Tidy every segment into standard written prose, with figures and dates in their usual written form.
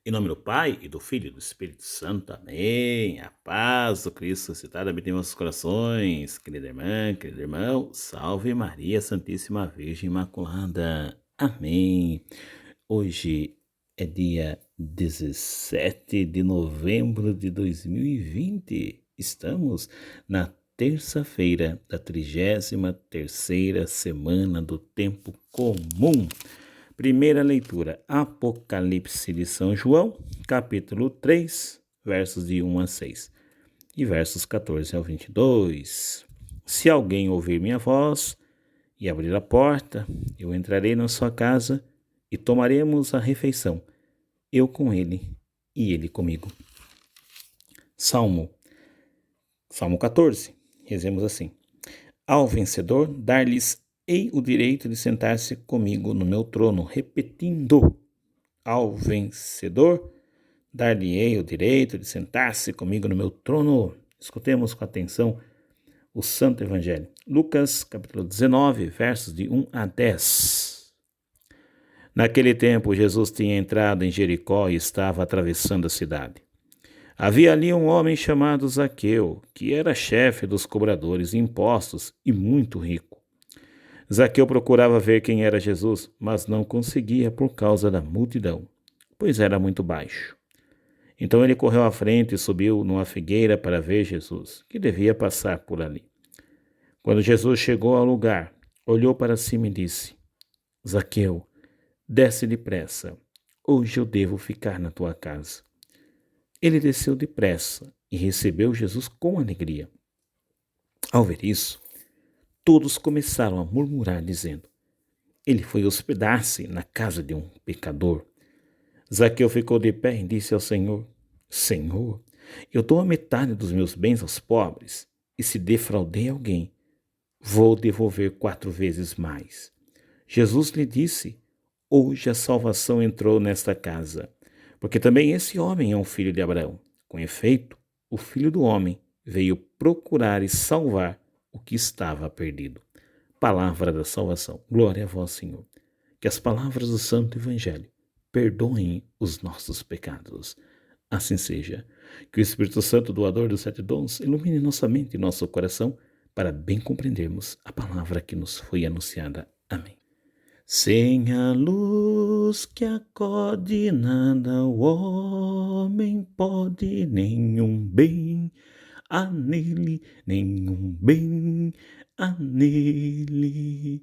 Em nome do Pai, e do Filho, e do Espírito Santo. Amém. A paz do Cristo ressuscitado habita em vossos corações. Querida irmã, querido irmão, salve Maria Santíssima Virgem Imaculada. Amém. Hoje é dia 17 de novembro de 2020. Estamos na terça-feira da 33ª semana do tempo comum. Primeira leitura, Apocalipse de São João, capítulo 3, versos de 1 a 6 e versos 14 ao 22. Se alguém ouvir minha voz e abrir a porta, eu entrarei na sua casa e tomaremos a refeição, eu com ele e ele comigo. Salmo 14, rezemos assim. Ao vencedor, dar-lhes-ei o direito de sentar-se comigo no meu trono, repetindo. Ao vencedor, dar-lhe-ei o direito de sentar-se comigo no meu trono. Escutemos com atenção o Santo Evangelho. Lucas, capítulo 19, versos de 1 a 10. Naquele tempo, Jesus tinha entrado em Jericó e estava atravessando a cidade. Havia ali um homem chamado Zaqueu, que era chefe dos cobradores de impostos e muito rico. Zaqueu procurava ver quem era Jesus, mas não conseguia por causa da multidão, pois era muito baixo. Então ele correu à frente e subiu numa figueira para ver Jesus, que devia passar por ali. Quando Jesus chegou ao lugar, olhou para cima e disse: Zaqueu, desce depressa, hoje eu devo ficar na tua casa. Ele desceu depressa e recebeu Jesus com alegria. Ao ver isso, todos começaram a murmurar, dizendo: ele foi hospedar-se na casa de um pecador. Zaqueu ficou de pé e disse ao Senhor: Senhor, eu dou a metade dos meus bens aos pobres, e se defraudei alguém, vou devolver 4 vezes mais. Jesus lhe disse: hoje a salvação entrou nesta casa, porque também esse homem é um filho de Abraão. Com efeito, o Filho do Homem veio procurar e salvar o que estava perdido. Palavra da salvação. Glória a vós, Senhor. Que as palavras do Santo Evangelho perdoem os nossos pecados. Assim seja. Que o Espírito Santo, doador dos 7 dons, ilumine nossa mente e nosso coração para bem compreendermos a palavra que nos foi anunciada. Amém. Sem a luz que acode nada o homem pode, nenhum bem há nele, nenhum bem há nele.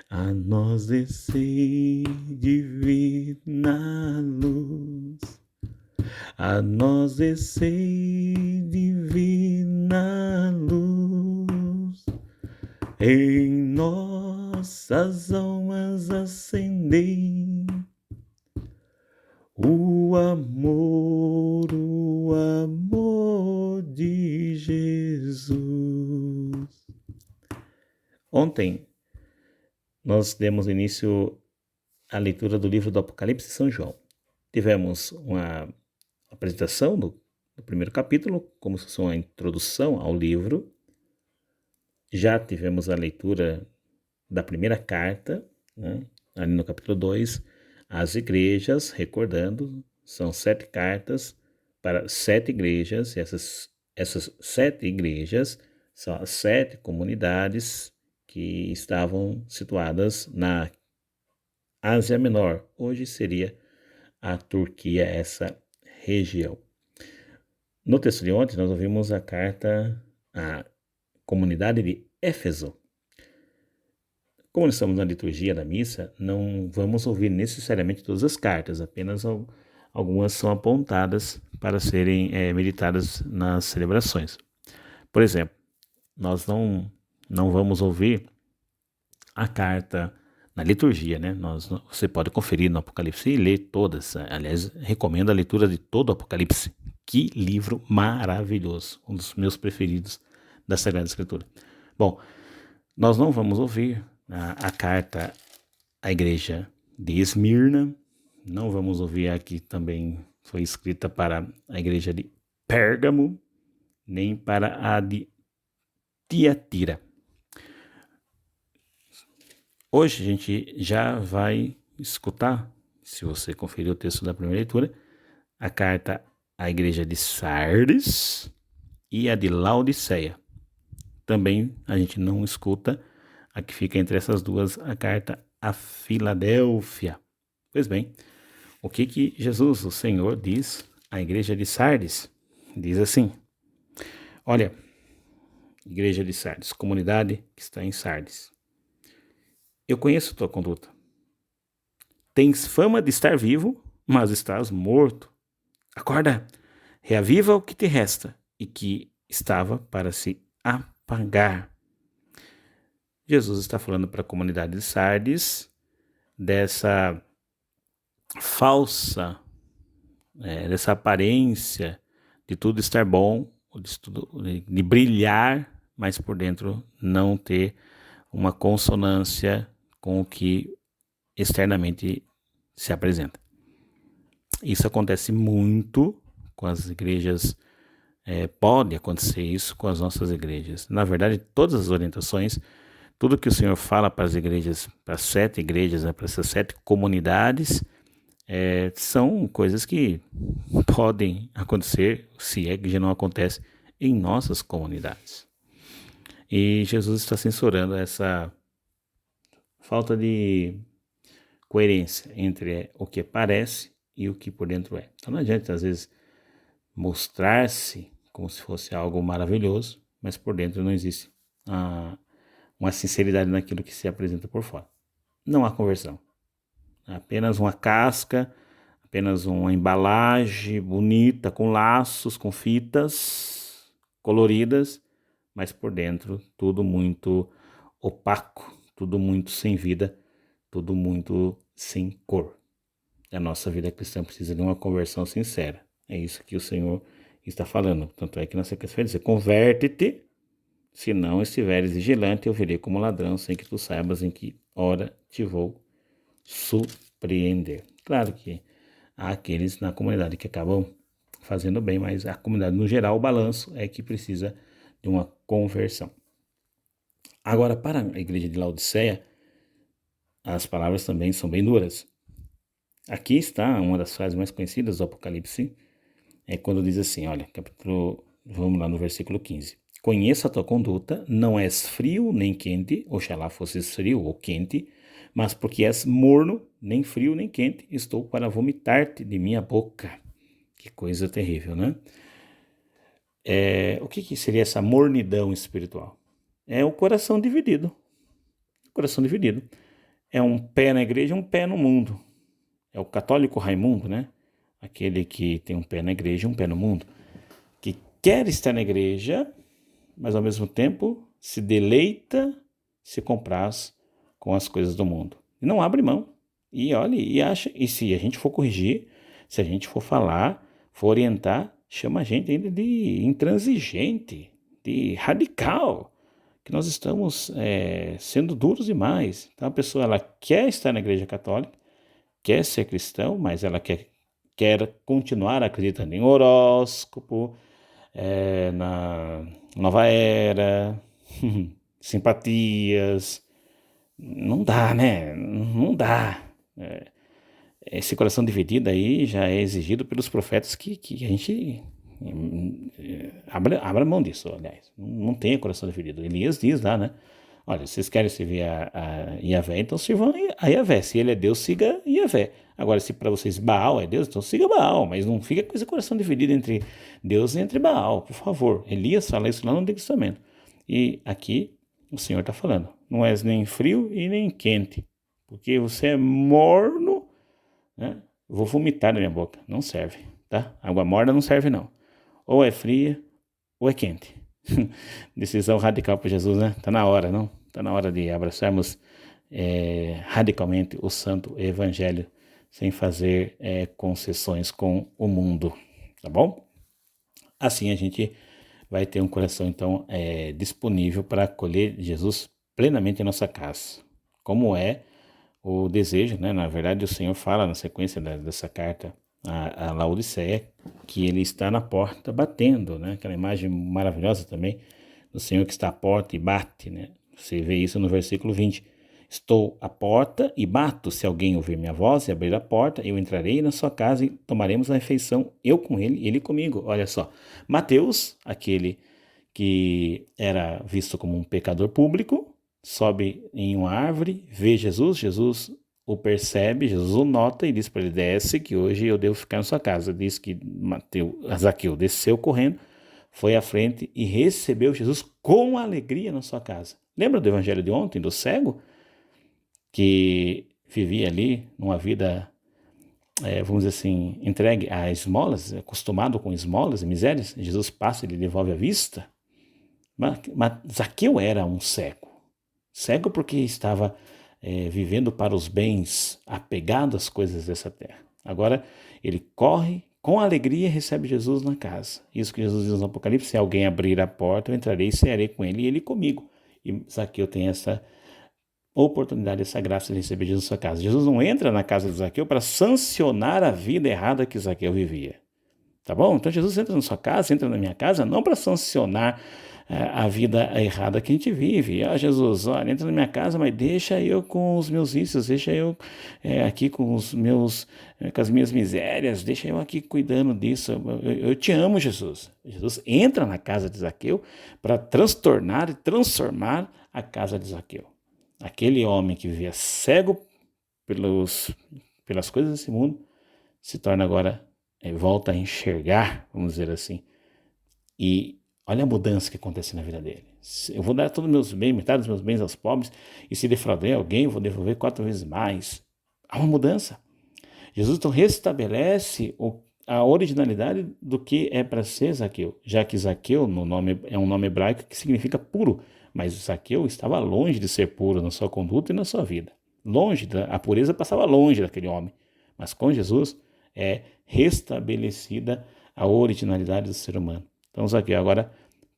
A nós descei divina luz, a nós descei divina luz. Em nossas almas acendei o amor de Jesus. Ontem nós demos início à leitura do livro do Apocalipse de São João. Tivemos uma apresentação do primeiro capítulo, como se fosse uma introdução ao livro. Já tivemos a leitura da primeira carta, né? Ali no capítulo 2, às igrejas, recordando, são 7 cartas para 7 igrejas, e essas 7 igrejas são as 7 comunidades que estavam situadas na Ásia Menor, hoje seria a Turquia, essa região. No texto de ontem, nós ouvimos a carta à comunidade de Éfeso. Como estamos na liturgia da missa, não vamos ouvir necessariamente todas as cartas, apenas algumas são apontadas para serem meditadas nas celebrações. Por exemplo, nós não vamos ouvir a carta na liturgia, né? Você pode conferir no Apocalipse e ler todas. Aliás, recomendo a leitura de todo o Apocalipse. Que livro maravilhoso, um dos meus preferidos da Sagrada Escritura. Bom, nós não vamos ouvir a carta à igreja de Esmirna, não vamos ouvir a que também foi escrita para a igreja de Pérgamo, nem para a de Tiatira. Hoje a gente já vai escutar, se você conferir o texto da primeira leitura, a carta à igreja de Sardes e a de Laodiceia. Também a gente não escuta a que fica entre essas duas, a carta a Filadélfia. Pois bem, o que Jesus, o Senhor, diz à igreja de Sardes? Diz assim: olha, igreja de Sardes, comunidade que está em Sardes, eu conheço tua conduta. Tens fama de estar vivo, mas estás morto. Acorda, reaviva o que te resta e que estava para se apagar. Jesus está falando para a comunidade de Sardes dessa falsa, dessa aparência de tudo estar bom, de brilhar, mas por dentro não ter uma consonância com o que externamente se apresenta. Isso acontece muito com as igrejas, pode acontecer isso com as nossas igrejas. Na verdade, todas as orientações, tudo que o Senhor fala para as igrejas, para as 7 igrejas, para essas 7 comunidades, são coisas que podem acontecer, se é que já não acontece, em nossas comunidades. E Jesus está censurando essa falta de coerência entre o que parece e o que por dentro é. Então não adianta, às vezes, mostrar-se como se fosse algo maravilhoso, mas por dentro não existe uma sinceridade naquilo que se apresenta por fora. Não há conversão. Apenas uma casca, apenas uma embalagem bonita, com laços, com fitas coloridas, mas por dentro tudo muito opaco, tudo muito sem vida, tudo muito sem cor. A nossa vida cristã precisa de uma conversão sincera. É isso que o Senhor está falando. Tanto é que na sequência vai dizer: converte-te, se não estiveres vigilante, eu virei como ladrão, sem que tu saibas em que hora te vou surpreender. Claro que há aqueles na comunidade que acabam fazendo bem, mas a comunidade no geral, o balanço é que precisa de uma conversão. Agora, para a igreja de Laodiceia, as palavras também são bem duras. Aqui está uma das frases mais conhecidas do Apocalipse, é quando diz assim, olha, vamos lá no versículo 15. Conheço a tua conduta, não és frio nem quente, oxalá fosses frio ou quente, mas porque és morno, nem frio nem quente, estou para vomitar-te de minha boca. Que coisa terrível, né? O que seria essa mornidão espiritual? É o coração dividido. O coração dividido. É um pé na igreja e um pé no mundo. É o católico Raimundo, né? Aquele que tem um pé na igreja e um pé no mundo. Que quer estar na igreja, mas ao mesmo tempo se deleita, se compraz com as coisas do mundo. E não abre mão. E olha, e acha, e se a gente for corrigir, se a gente for falar, for orientar, chama a gente ainda de intransigente, de radical, que nós estamos sendo duros demais. Então a pessoa ela quer estar na igreja católica, quer ser cristão, mas ela quer continuar acreditando em horóscopo, na nova era, simpatias. Não dá, né? Não dá. Esse coração dividido aí já é exigido pelos profetas que a gente abra mão disso, aliás. Não tenha coração dividido. Elias diz lá, né? Olha, vocês querem servir a Yahvé, então sirvam a Yahvé. Se ele é Deus, siga Yahvé. Agora, se para vocês Baal é Deus, então siga Baal. Mas não fica com esse coração dividido entre Deus e entre Baal, por favor. Elias fala isso lá no Antigo Testamento. E aqui o Senhor está falando. Não és nem frio e nem quente, porque você é morno, né? Vou vomitar na minha boca. Não serve, tá? Água morna não serve, não. Ou é fria ou é quente. Decisão radical para Jesus, né? Tá na hora, não? Tá na hora de abraçarmos radicalmente o santo evangelho sem fazer concessões com o mundo, tá bom? Assim a gente vai ter um coração, então, disponível para acolher Jesus plenamente em nossa casa, como é o desejo, né? Na verdade, o Senhor fala na sequência dessa carta a Laodiceia, que ele está na porta batendo, né? Aquela imagem maravilhosa também do Senhor que está à porta e bate, né? Você vê isso no versículo 20. Estou à porta e bato. Se alguém ouvir minha voz e abrir a porta, eu entrarei na sua casa e tomaremos a refeição, eu com ele, ele comigo. Olha só, Mateus, aquele que era visto como um pecador público, sobe em uma árvore, vê Jesus, Jesus o percebe, Jesus o nota e diz para ele: desce, que hoje eu devo ficar na sua casa. Diz que Zaqueu desceu correndo, foi à frente e recebeu Jesus com alegria na sua casa. Lembra do evangelho de ontem, do cego, que vivia ali numa vida, vamos dizer assim, entregue a esmolas, acostumado com esmolas e misérias? Jesus passa e lhe devolve a vista. Mas Zaqueu era um cego. Cego porque estava vivendo para os bens, apegado às coisas dessa terra. Agora ele corre com alegria e recebe Jesus na casa. Isso que Jesus diz no Apocalipse: se alguém abrir a porta, eu entrarei e cearei com ele e ele comigo. E Zaqueu tem essa oportunidade, essa graça de receber Jesus na sua casa. Jesus não entra na casa de Zaqueu para sancionar a vida errada que Zaqueu vivia. Tá bom? Então Jesus entra na sua casa, entra na minha casa, não para sancionar a vida errada que a gente vive. Jesus, olha, entra na minha casa, mas deixa eu com os meus vícios, deixa eu aqui com com as minhas misérias, deixa eu aqui cuidando disso. Eu te amo, Jesus. Jesus entra na casa de Zaqueu para transtornar e transformar a casa de Zaqueu. Aquele homem que vivia cego pelas coisas desse mundo se torna agora, volta a enxergar, vamos dizer assim. E olha a mudança que acontece na vida dele. Eu vou dar todos os meus bens, metade dos meus bens aos pobres, e se defraudei alguém, eu vou devolver 4 vezes mais. Há uma mudança. Jesus então restabelece a originalidade do que é para ser Zaqueu, já que Zaqueu no nome, é um nome hebraico que significa puro, mas Zaqueu estava longe de ser puro na sua conduta e na sua vida. A pureza passava longe daquele homem. Mas com Jesus é restabelecida a originalidade do ser humano. Então Zaqueu agora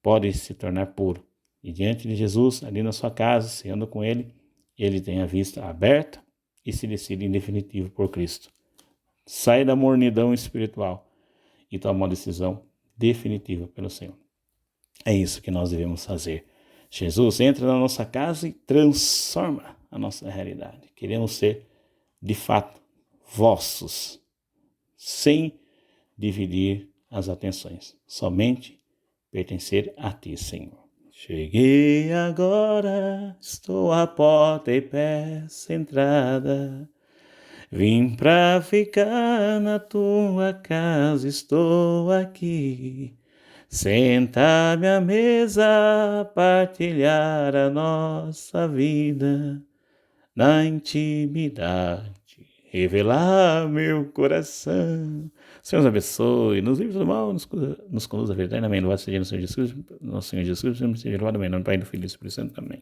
pode se tornar puro. E diante de Jesus, ali na sua casa, sendo com ele, ele tem a vista aberta e se decide em definitivo por Cristo. Sai da mornidão espiritual e toma uma decisão definitiva pelo Senhor. É isso que nós devemos fazer. Jesus entra na nossa casa e transforma a nossa realidade. Queremos ser, de fato, vossos, sem dividir as atenções, somente pertencer a ti, Senhor. Cheguei agora, estou à porta e peço entrada. Vim pra ficar na tua casa, estou aqui. Sentar-me à mesa, partilhar a nossa vida, na intimidade, revelar meu coração. Senhor nos abençoe, nos livre do mal, nos conduz à verdade. Amém. Louvado seja no Senhor Jesus Cristo, nosso Senhor Jesus Cristo, sempre seja louvado. Amém. No Pai, do Filho e do Espírito Santo. Amém.